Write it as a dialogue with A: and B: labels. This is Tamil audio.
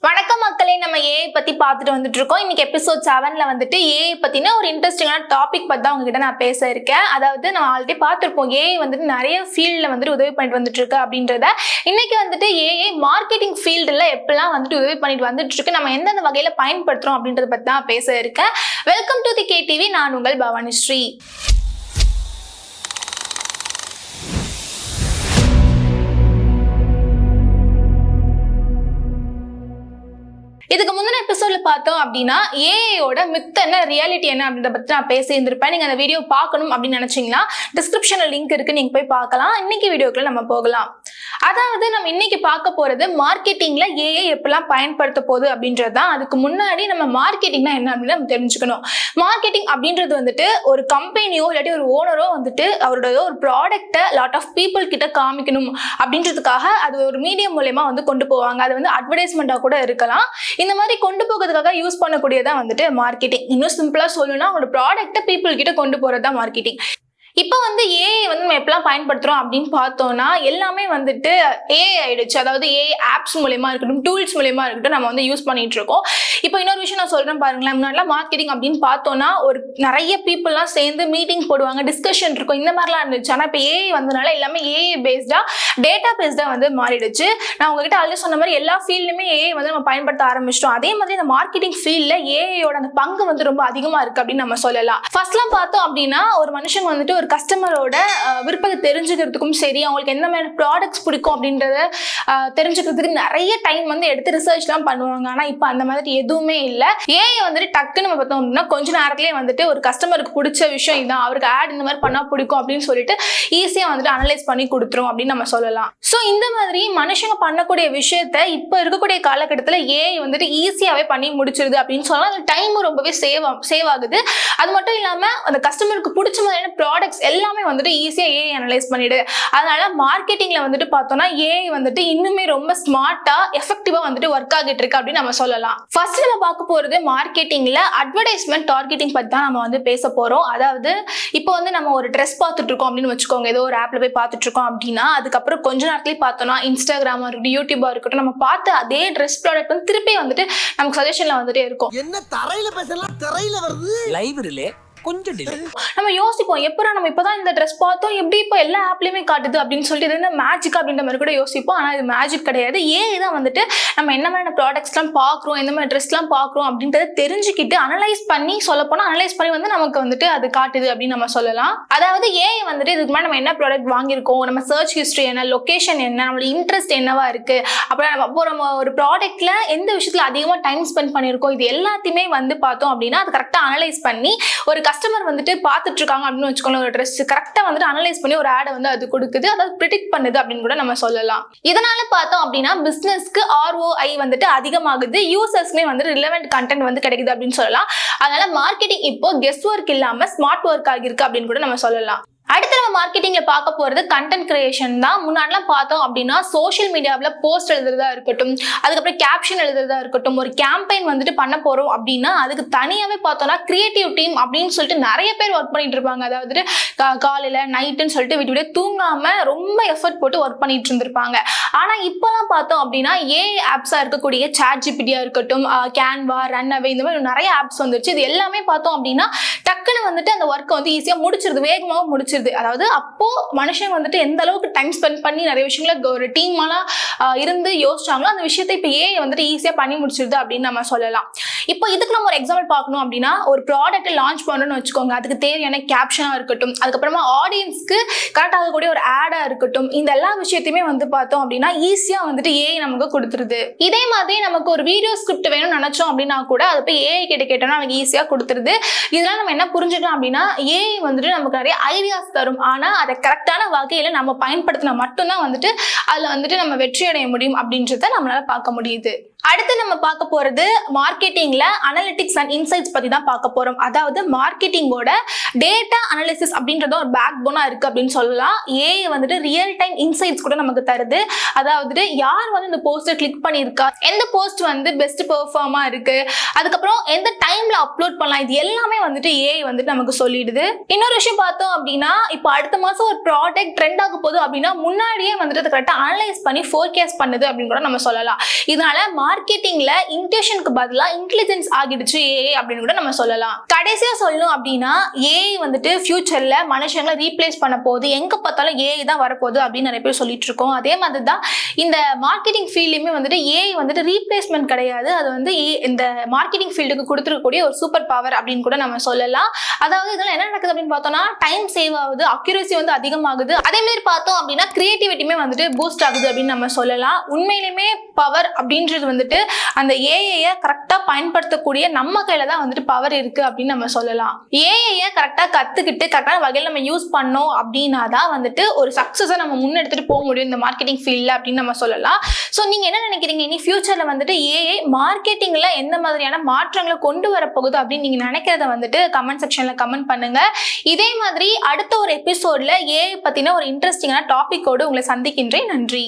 A: வணக்கம் மக்களே, நம்ம ஏஐ பத்தி பார்த்துட்டு வந்துட்டு இருக்கோம். இன்னைக்கு எபிசோட் 7ல வந்துட்டு ஏஐ பத்தின ஒரு இன்ட்ரெஸ்டிங்கான டாபிக் பத்தி தான் உங்ககிட்ட நான் பேச இருக்கேன். அதாவது நம்ம ஆல்ரெடி பார்த்துருப்போம், ஏஐ வந்துட்டு நிறைய ஃபீல்டில் வந்துட்டு உதவி பண்ணிட்டு வந்துட்டு இருக்கு அப்படின்றத. இன்னைக்கு வந்துட்டு ஏஐ மார்க்கெட்டிங் ஃபீல்டில் எப்பெல்லாம் வந்துட்டு உதவி பண்ணிட்டு வந்துட்டு இருக்கு, நம்ம எந்தெந்த வகையில பயன்படுத்துறோம் அப்படின்றத பத்தி தான் பேச இருக்கேன். Welcome to the KTV. நான் உங்கள் பவானி ஸ்ரீ. இதுக்கு முந்தின எபிசோட்ல பார்த்தோம் அப்படின்னா ஏஐயோட மித் என்ன, ரியாலிட்டி என்ன அப்படின்றத பத்தி நான் பேசியிருந்திருப்பேன். நீங்க அந்த வீடியோ பார்க்கணும் அப்படின்னு நினைச்சீங்கன்னா டிஸ்கிரிப்ஷன்ல லிங்க் இருக்கு, நீங்க போய் பார்க்கலாம். இன்னைக்கு வீடியோக்குள்ள நம்ம போகலாம். அதாவது நம்ம இன்னைக்கு பார்க்க போறது மார்க்கெட்டிங்ல ஏஐ எப்பெல்லாம் பயன்படுத்த போகுது அப்படின்றது தான். அதுக்கு முன்னாடி நம்ம மார்க்கெட்டிங்னா என்ன அப்படின்னு நம்ம தெரிஞ்சுக்கணும். மார்க்கெட்டிங் அப்படின்றது வந்துட்டு ஒரு கம்பெனியோ இல்லாட்டி ஒரு ஓனரோ வந்துட்டு அவரோட ஒரு ப்ராடக்ட்டை லாட் ஆஃப் பீப்புள் கிட்ட காமிக்கணும் அப்படின்றதுக்காக அது ஒரு மீடியம் மூலமா வந்து கொண்டு போவாங்க. அது வந்து அட்வர்டைஸ்மெண்டா கூட இருக்கலாம். இந்த மாதிரி கொண்டு போகிறதுக்காக யூஸ் பண்ணக்கூடியதான் வந்துட்டு மார்க்கெட்டிங். இன்னும் சிம்பிளா சொல்லணும்னா ஒரு ப்ராடக்ட்டை பீப்புள் கிட்ட கொண்டு போறதுதான் மார்க்கெட்டிங். இப்போ வந்து ஏஐ வந்து நம்ம எப்பெல்லாம் பயன்படுத்துறோம் அப்படின்னு பார்த்தோம்னா எல்லாமே வந்துட்டு ஏஐ ஆயிடுச்சு. அதாவது ஏஐ ஆப்ஸ் மூலமா இருக்கட்டும், டூல்ஸ் மூலமா இருக்கட்டும், நம்ம வந்து யூஸ் பண்ணிட்டு இருக்கோம். இப்போ இன்னொரு விஷயம் நான் சொல்றேன் பாருங்களேன். முன்னாடிலாம் மார்க்கெட்டிங் அப்படின்னு பார்த்தோம்னா ஒரு நிறைய பீப்புள்லாம் சேர்ந்து மீட்டிங் போடுவாங்க, டிஸ்கஷன் இருக்கும், இந்த மாதிரிலாம் இருந்துச்சு. ஆனால் இப்போ ஏஐ வந்ததுனால எல்லாமே ஏஐ பேஸ்டா, டேட்டா பேஸ்டா வந்து மாறிடுச்சு. நான் உங்ககிட்ட ஆல்ரெடி சொன்ன மாதிரி எல்லா ஃபீல்டுமே ஏஐ வந்து நம்ம பயன்படுத்த ஆரம்பிச்சிட்டோம். அதே மாதிரி இந்த மார்க்கெட்டிங் ஃபீல்ட்ல ஏஐயோட அந்த பங்கு வந்து ரொம்ப அதிகமா இருக்கு அப்படின்னு நம்ம சொல்லலாம். ஃபர்ஸ்ட்லாம் பார்த்தோம் அப்படின்னா ஒரு மனுஷங்க வந்துட்டு ஒரு கஸ்டமரோட விருப்பத்தை தெரிஞ்சுக்கிறதுக்கும் சரி, அவங்களுக்கு எந்த மாதிரி ப்ராடக்ட்ஸ் பிடிக்கும் அப்படின்றத தெரிஞ்சுக்கிறதுக்கு நிறைய டைம் வந்து எடுத்து ரிசர்ச்லாம் பண்ணுவாங்க. ஆனால் இப்போ அந்த மாதிரி எதுவுமே இல்லை. ஏஐ வந்துட்டு டக்குன்னு நம்ம பார்த்தோம் அப்படின்னா கொஞ்ச நேரத்திலேயே வந்துட்டு ஒரு கஸ்டமருக்கு பிடிச்ச விஷயம் இதுதான், அவருக்கு ஆட் இந்த மாதிரி பண்ணா பிடிக்கும் அப்படின்னு சொல்லிட்டு ஈஸியாக வந்துட்டு அனலைஸ் பண்ணி கொடுத்துரும் அப்படின்னு நம்ம சொல்லலாம். ஸோ இந்த மாதிரி மனுஷங்க பண்ணக்கூடிய விஷயத்த இப்போ இருக்கக்கூடிய காலகட்டத்தில் ஏஐ வந்துட்டு ஈஸியாகவே பண்ணி முடிச்சிருது அப்படின்னு சொல்லலாம். அந்த டைமும் ரொம்பவே சேவ் ஆகுது. அது மட்டும் இல்லாமல் அந்த கஸ்டமருக்கு பிடிச்ச மாதிரியான ப்ராடக்ட்ஸ் எல்லாமே வந்துட்டு ஈஸியா ஏஐ அனலைஸ் பண்ணிடு. அதனால மார்க்கெட்டிங்ல வந்துட்டு பார்த்தோம்னா ஏஐ வந்துட்டு இன்னுமே ரொம்ப ஸ்மார்ட்டா எஃபெக்டிவா வந்துட்டு ஒர்க் ஆகிட்டு இருக்கு அப்படின்னு நம்ம சொல்லலாம். ஃபர்ஸ்ட் நம்ம பார்க்க போறது மார்க்கெட்டிங்ல அட்வர்டைஸ்மெண்ட் டார்கெட்டிங் பத்தி தான் நம்ம வந்து பேச போறோம். அதாவது இப்போ வந்து நம்ம ஒரு ட்ரெஸ் பார்த்துட்டு இருக்கோம் அப்படின்னு வச்சுக்கோங்க, ஏதோ ஒரு ஆப்ல போய் பார்த்துட்டு இருக்கோம் அப்படின்னா அதுக்கப்புறம் கொஞ்ச நேரத்துலேயே பார்த்தோம்னா இன்ஸ்டாகிராமா இருக்கட்டும், யூடியூபா இருக்கட்டும், நம்ம பார்த்து அதே ட்ரெஸ் ப்ராடக்ட் வந்து திருப்பி வந்துட்டு நமக்கு சஜஷன்ல வந்துட்டே இருக்கும்.
B: என்ன தரையில பேசலாம், தரையில வருது லைவ் ரிலே கொஞ்சம் டிலே.
A: நம்ம யோசிப்போம், எப்பறம் நம்ம இப்பதான் இந்த ட்ரெஸ் பார்த்தோம், எப்படி இப்போ எல்லா ஆப்லயுமே காட்டுது அப்படின்னு சொல்லிட்டு இது என்ன மேஜிக் அப்படின்ற மாதிரி கூட யோசிப்போம். ஆனால் இது மேஜிக் கிடையாது. ஏஐ தான் வந்துட்டு நம்ம என்ன மாதிரியான ப்ராடக்ட்ஸ்லாம் பார்க்குறோம், எந்த மாதிரி ட்ரெஸ்லாம் பார்க்குறோம் அப்படின்றத தெரிஞ்சுக்கிட்டு அனலைஸ் பண்ணி சொல்லப்போனால் அனலைஸ் பண்ணி வந்து நமக்கு வந்துட்டு அது காட்டுது அப்படின்னு நம்ம சொல்லலாம். அதாவது ஏஐ வந்துட்டு இதுக்கு மேலே நம்ம என்ன ப்ராடக்ட் வாங்கியிருக்கோம், நம்ம சர்ச் ஹிஸ்ட்ரி என்ன, லொக்கேஷன் என்ன, நம்மளோட இன்ட்ரெஸ்ட் என்னவா இருக்கு, அப்புறம் நம்ம ஒரு ப்ராடக்ட்ல எந்த விஷயத்துல அதிகமாக டைம் ஸ்பெண்ட் பண்ணியிருக்கோம், இது எல்லாத்தையுமே வந்து பார்த்தோம் அப்படின்னா அது கரெக்டாக அனலைஸ் பண்ணி ஒரு கஸ்டமர் வந்துட்டு பார்த்துட்டு இருக்காங்க அப்படின்னு வச்சுக்கோங்க, ஒரு ட்ரெஸ் கரெக்டாக வந்துட்டு அனலைஸ் பண்ணி ஒரு ஆடை வந்து அது கொடுக்குது, அதாவது ப்ரிடிக்ட் பண்ணுது அப்படின்னு கூட நம்ம சொல்லலாம். இதனால பார்த்தோம் அப்படின்னா பிசினஸ்க்கு ROI வந்துட்டு அதிகமாகுது, யூசர்ஸ்மே வந்து ரிலவெண்ட் கண்டென்ட் வந்து கிடைக்குது அப்படின்னு சொல்லலாம். அதனால மார்க்கெட்டிங் இப்போ கெஸ் ஒர்க் இல்லாம ஸ்மார்ட் ஒர்க் ஆகிருக்கு அப்படின்னு கூட நம்ம சொல்லலாம். அடுத்து நம்ம மார்க்கெட்டிங்ல பார்க்க போறது கண்டென்ட் கிரியேஷன் தான். முன்னாடிலாம் பார்த்தோம் அப்படின்னா சோஷியல் மீடியாவில் போஸ்ட் எழுதுறதா இருக்கட்டும், அதுக்கப்புறம் கேப்ஷன் எழுதுறதா இருக்கட்டும், ஒரு கேம்பெயின் வந்துட்டு பண்ண போறோம் அப்படின்னா அதுக்கு தனியாவே பார்த்தோம்னா கிரியேட்டிவ் டீம் அப்படின்னு சொல்லிட்டு நிறைய பேர் ஒர்க் பண்ணிட்டு இருப்பாங்க. அதாவது காலையில நைட்டுன்னு சொல்லிட்டு விட்டு தூங்காம ரொம்ப எஃபர்ட் போட்டு ஒர்க் பண்ணிட்டு இருந்திருப்பாங்க. ஆனா இப்பெல்லாம் பார்த்தோம் அப்படின்னா ஏஐ ஆப்ஸா இருக்கக்கூடிய ChatGPT இருக்கட்டும், கேன்வா, ரன்அவே, இந்த மாதிரி நிறைய ஆப்ஸ் வந்துருச்சு. இது எல்லாமே பார்த்தோம் அப்படின்னா டக்குன்னு வந்துட்டு அந்த ஒர்க்கை வந்து ஈஸியா முடிச்சிருது, வேகமாக முடிச்சிருது. அதாவது அப்போ மனுஷன் வந்துட்டு எந்த அளவுக்கு டைம் ஸ்பெண்ட் பண்ணி நிறைய விஷயங்கள ஒரு டீமாலாம் இருந்து யோசிச்சாங்களோ அந்த விஷயத்தை இப்போ ஏஐ வந்துட்டு ஈஸியா பண்ணி முடிச்சிருது அப்படின்னு நம்ம சொல்லலாம். இப்போ இதுக்கு நம்ம ஒரு எக்ஸாம்பிள் பார்க்கணும் அப்படின்னா ஒரு ப்ராடக்ட் லான்ச் பண்ணணும்னு வச்சுக்கோங்க, அதுக்கு தேவையான கேப்ஷனா இருக்கட்டும், அதுக்கப்புறமா ஆடியன்ஸ்க்கு கரெக்ட் ஆகக்கூடிய ஒரு ஆடா இருக்கட்டும், இந்த எல்லா விஷயத்தையுமே வந்து பார்த்தோம் அப்படின்னா ஈஸியா வந்துட்டு ஏஐ நமக்கு கொடுத்துருது. இதே மாதிரி நமக்கு ஒரு வீடியோ ஸ்கிரிப்ட் வேணும்னு நினைச்சோம் அப்படின்னா கூட அதை போய் ஏஐ கிட்ட கேட்டோம்னா நமக்கு ஈஸியா கொடுத்துருது. இதெல்லாம் நம்ம என்ன புரிஞ்சுக்கலாம் அப்படின்னா ஏஐ வந்துட்டு நமக்கு நிறைய ஐடியாஸ் தரும். ஆனா அதை கரெக்டான வகையில நம்ம பயன்படுத்தினா மட்டும்தான் வந்துட்டு அதுல வந்துட்டு நம்ம வெற்றி அடைய முடியும் அப்படின்றத நம்மளால பார்க்க முடியுது. அடுத்து நம்ம பார்க்க போறது மார்க்கெட்டிங்ல அனலிட்டிக்ஸ் அண்ட் இன்சைட்ஸ் பத்தி தான் பார்க்க போறோம். அதாவது மார்க்கெட்டிங்கோட டேட்டா அனாலிசிஸ் அப்படின்றத ஒரு பேக் போனா இருக்கு அப்படின்னு சொல்லலாம். ஏஐ வந்துட்டு ரியல் டைம் இன்சைட்ஸ் கூட நமக்கு தருது. அதாவது யார் வந்து இந்த போஸ்டர் கிளிக் பண்ணியிருக்கா, எந்த போஸ்ட் வந்து பெஸ்ட் பெர்ஃபார்மா இருக்கு, அதுக்கப்புறம் எந்த டைம்ல அப்லோட் பண்ணலாம், இது எல்லாமே வந்துட்டு ஏஐ வந்துட்டு நமக்கு சொல்லிடுது. இன்னொரு விஷயம் பார்த்தோம் அப்படின்னா இப்போ அடுத்த மாசம் ஒரு ப்ராடக்ட் ட்ரெண்ட் ஆக போகுது அப்படின்னா முன்னாடியே வந்துட்டு அதை கரெக்டாக அனலைஸ் பண்ணி ஃபோர்காஸ்ட் பண்ணுது அப்படின்னு கூட நம்ம சொல்லலாம். இதனால மார்க்கெட்டிங்ல இன்ட்யூஷனுக்கு பதிலா இன்டெலிஜென்ஸ் ஆகிடுச்சு ஏஐ அப்படின்னு கூட நம்ம சொல்லலாம். கடைசியா சொல்லணும் அப்படின்னா ஏஐ வந்துட்டு ஃபியூச்சர்ல மனுஷங்களை ரீப்ளேஸ் பண்ண போகுது, எங்க பார்த்தாலும் ஏஐ தான் வரப்போகுது அப்படின்னு நிறைய பேர் சொல்லிட்டு இருக்கோம். அதே மாதிரி தான் இந்த மார்க்கெட்டிங் ஃபீல்டுமே வந்துட்டு ஏஐ வந்துட்டு ரீப்ளேஸ்மெண்ட் கிடையாது, அது வந்து இந்த மார்க்கெட்டிங் ஃபீல்டுக்கு கொடுத்துருக்கக்கூடிய ஒரு சூப்பர் பவர் அப்படின்னு கூட நம்ம சொல்லலாம். அதாவது இதெல்லாம் என்ன நடக்குது அப்படின்னு பார்த்தோம்னா டைம் சேவ் ஆகுது, அக்யூரசி வந்து அதிகமாகுது. அதே மாதிரி பார்த்தோம் அப்படின்னா கிரியேட்டிவிட்டியுமே வந்துட்டு பூஸ்ட் ஆகுது அப்படின்னு நம்ம சொல்லலாம். உண்மையிலுமே பவர் அப்படின்றது வந்துட்டு அந்த ஏஐயை கரெக்டா பயன்படுத்தக்கூடிய நம்ம கையில தான் வந்துட்டு பவர் இருக்கு அப்படின்னு நம்ம சொல்லலாம். ஏஐயை கரெக்டா கத்துக்கிட்டு கரெக்டான வகையில் நம்ம யூஸ் பண்ணோம் அப்படின்னா தான் வந்துட்டு ஒரு சக்சஸை நம்ம முன்னெடுத்துட்டு போக முடியும் இந்த மார்க்கெட்டிங் ஃபீல்ட்ல அப்படின்னு நம்ம சொல்லலாம். ஸோ நீங்க என்ன நினைக்கிறீங்க, இனி ஃபியூச்சர்ல வந்துட்டு ஏஐ மார்க்கெட்டிங்ல எந்த மாதிரியான மாற்றங்களை கொண்டு வரப்போகுது அப்படின்னு நீங்க நினைக்கிறத வந்துட்டு கமெண்ட் செக்ஷன்ல கமெண்ட் பண்ணுங்க. இதே மாதிரி அடுத்த ஒரு எபிசோட்ல ஏஐ பத்தின ஒரு இன்ட்ரெஸ்டிங்கான டாபிக்கோடு உங்களை சந்திக்கின்றேன். நன்றி.